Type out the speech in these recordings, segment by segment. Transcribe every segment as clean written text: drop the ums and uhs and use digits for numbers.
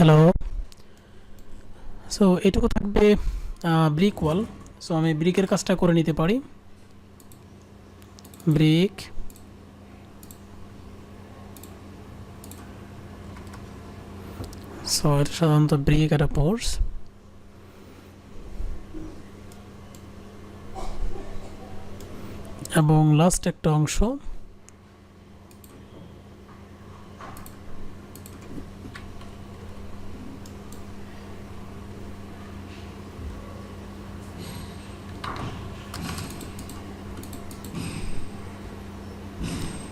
Hello. So এটুকু থাকবে brick ওয়াল। So আমি ব্রিকের কাজটা করে নিতে পারি। ব্রিক, সো এটা সাধারণত ব্রিক একটা পোর্স, এবং লাস্ট একটা অংশ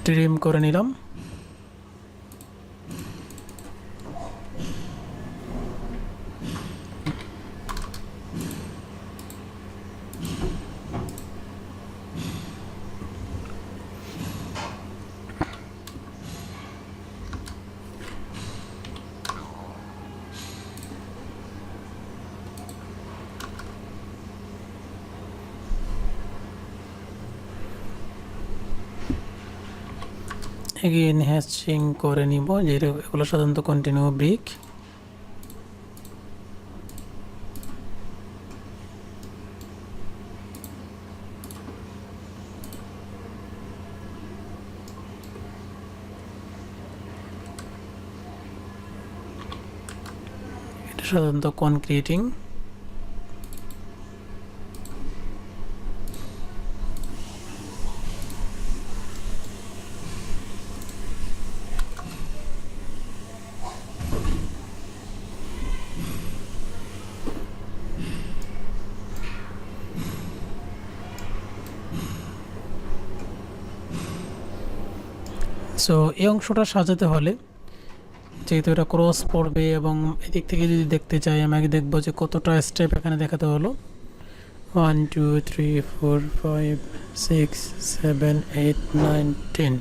ট্রিম করে নিলাম। এগেইন হ্যাচিং করে নিব, যেটা এগুলো সাধারণত কন্টিনিউ ব্রিক। এটা সাধারণত কনক্রিটিং। সো এই অংশটা সাজাতে হলে, যেহেতু এটা ক্রস পড়বে এবং এদিক থেকে যদি দেখতে চাই, আমি আগে দেখবো যে কতটা স্টেপ এখানে দেখাতে হলো। 1 2 3 4 5 6 7 8 9 10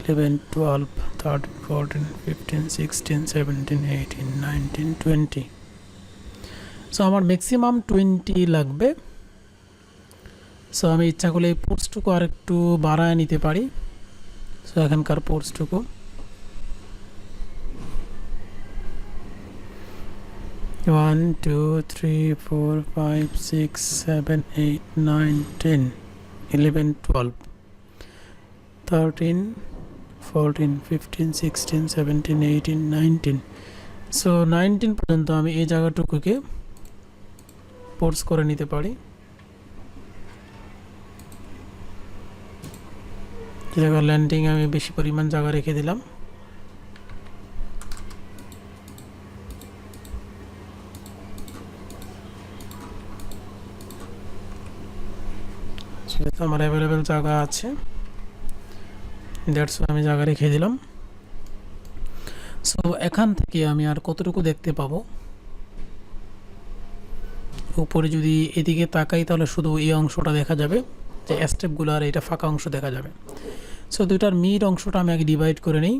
11 12 13 14 15 16 17 18 19 20। সো আমার ম্যাক্সিমাম 20 লাগবে। সো আমি ইচ্ছা করলে এই পোর্সটুকু আর একটু বাড়ায় নিতে পারি। সো এখানকার পোর্সটুকু 1 2 3 4 5 6 7 8 9 10 11 12 13 14 15 16 17 18 19। সো 19 পর্যন্ত আমি এই জায়গাটুকুকে পোর্স করে নিতে পারি। এই জায়গার ল্যান্ডিং আমি বেশি পরিমাণ জায়গা রেখে দিলাম। সেহেতু আমার অ্যাভেলেবেল জায়গা আছে, দ্যাটস আমি জায়গা রেখে দিলাম। সো এখান থেকে আমি আর কতটুকু দেখতে পাবো? উপরে যদি এদিকে তাকাই তাহলে শুধু এই অংশটা দেখা যাবে, যে স্টেপগুলো, আর এটা ফাঁকা অংশ দেখা যাবে। সো দুইটার মিড অংশটা আমি আগে ডিভাইড করে নিই।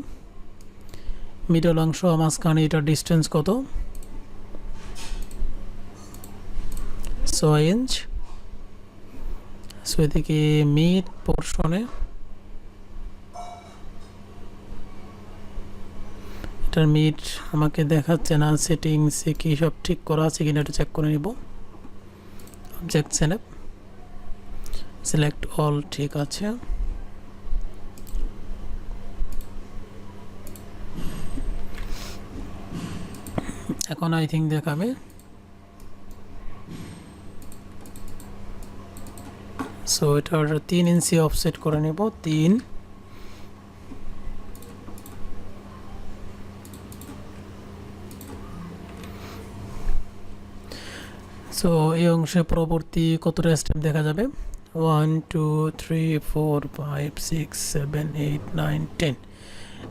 মিডল অংশ মাঝখানে এটার ডিস্টেন্স কত? 6 ইঞ্চ। সো এদিকে মিড পোর্শনে এটার মিড আমাকে দেখাচ্ছে না, সেটিংসে কি সব ঠিক করা আছে কিনা এটা চেক করে নিব। অবজেক্ট সেলেক্ট, সিলেক্ট অল, ঠিক আছে। এখন আই থিঙ্ক দেখাবে। সো এটার 3 ইঞ্চি অফসেট করে নেব, 3। সো এই অংশে পরবর্তী কতটা স্টেপ দেখা যাবে? 1 2 3 4 5 6 7 8 9 10।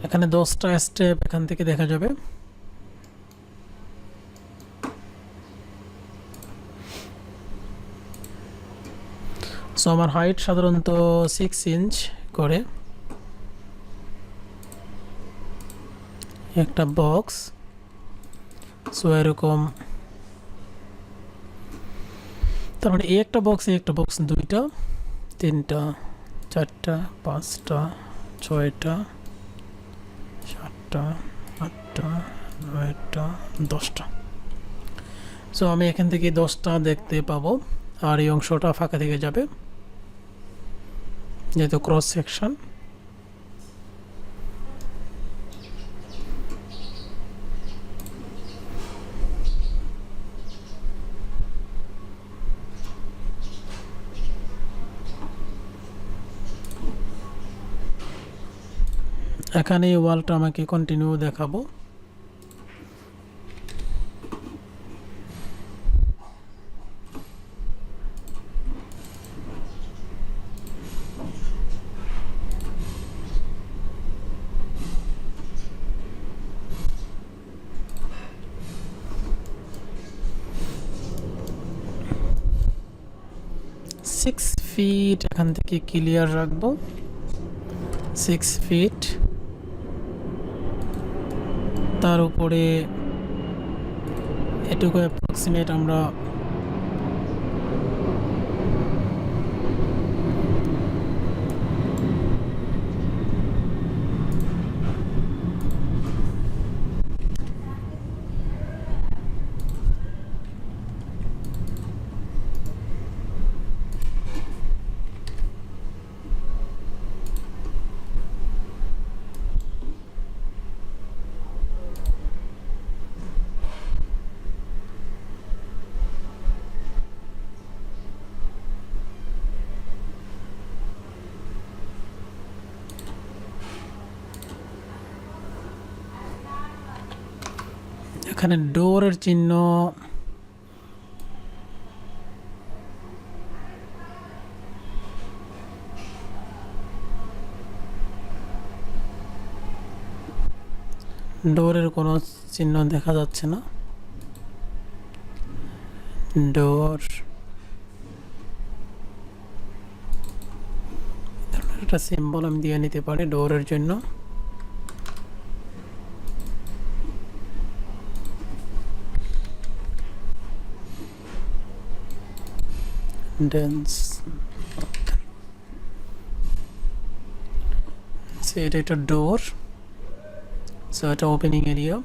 এখানে 10টা স্টেপ এখান থেকে দেখা যাবে। সো আমার হাইট সাধারণত 6 ইঞ্চ করে। একটা বক্স, সো এরকম, তার মানে এই একটা বক্স, দুইটা, তিনটা, চারটা, পাঁচটা, ছয়টা, সাতটা, আটটা, এটা 10টা। সো আমি এখান থেকে 10টা দেখতে পাবো, আর এই অংশটা ফাঁকা থেকে যাবে যেহেতু ক্রস সেকশন। এখানে এই ওয়ালটা আমাকে কন্টিনিউ দেখাবো। সিক্স ফিট এখান থেকে ক্লিয়ার রাখবো, 6 ফিট। তার উপরে এটুকু অ্যাপ্রক্সিমেট আমরা এখানে ডোরের চিহ্ন ডোরের কোনো চিহ্ন দেখা যাচ্ছে না। ডোর একটা সিম্বল আমি দিয়ে নিতে পারি ডোরের জন্য। ডেন্স এটা একটা ডোর, সো এটা ওপেনিং এরিয়া,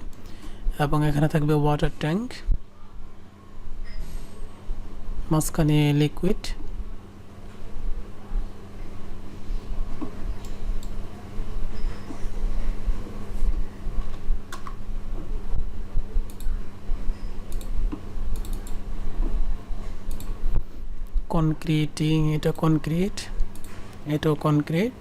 এবং এখানে থাকবে ওয়াটার ট্যাঙ্ক, মাঝখানে লিকুইড। কনক্রিটিং, এটা কনক্রিট, এটাও কনক্রিট।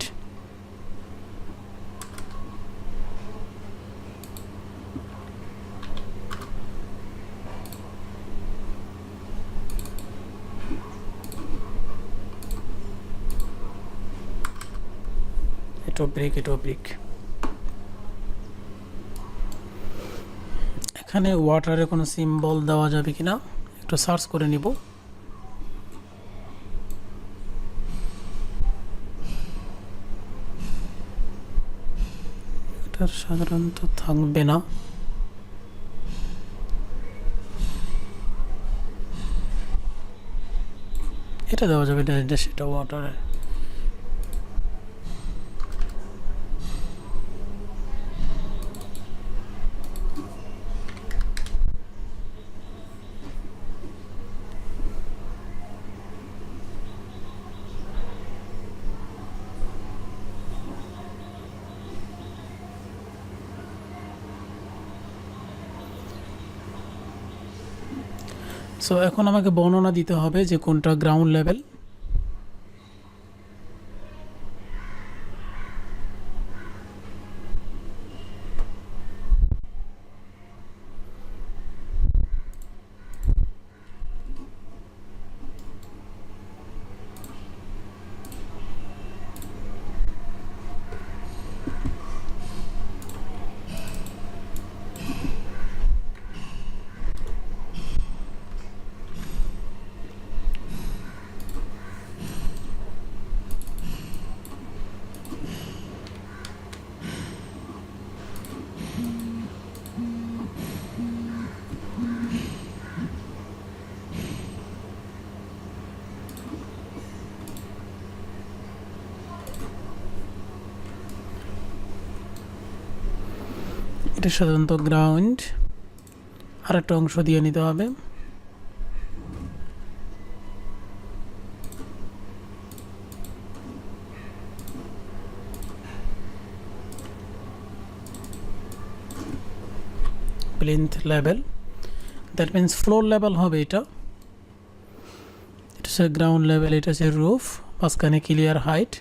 এটাও ব্রিক, এটাও ব্রিক। এখানে ওয়াটারে কোনো সিম্বল দেওয়া যাবে কিনা একটু সার্চ করে নিব। এটার সাধারণত থাকবে না। এটা দেওয়া যাবে, সেটা ওয়াটারে। সো এখন আমাকে বর্ণনা দিতে হবে যে কোনটা গ্রাউন্ড লেভেল। এটা সাধারণত গ্রাউন্ড, আর একটা অংশ দিয়ে নিতে হবে। Plinth level, that means floor level হবে এটা। এটা হচ্ছে গ্রাউন্ড লেভেল, এটা হচ্ছে রুফ, মাঝখানে ক্লিয়ার হাইট।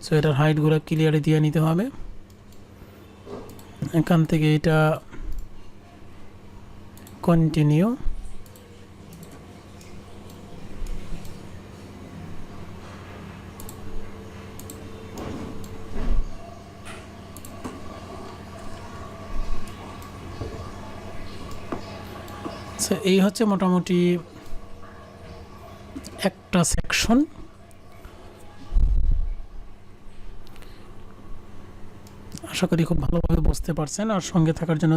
সো এটার হাইটগুলো ক্লিয়ারে দিয়ে নিতে হবে। এখান থেকে এটা কন্টিনিউ, এই হচ্ছে মোটামুটি একটা সেকশন। আশা করি খুব ভালোভাবে বুঝতে পারছেন, আর সঙ্গে থাকার জন্য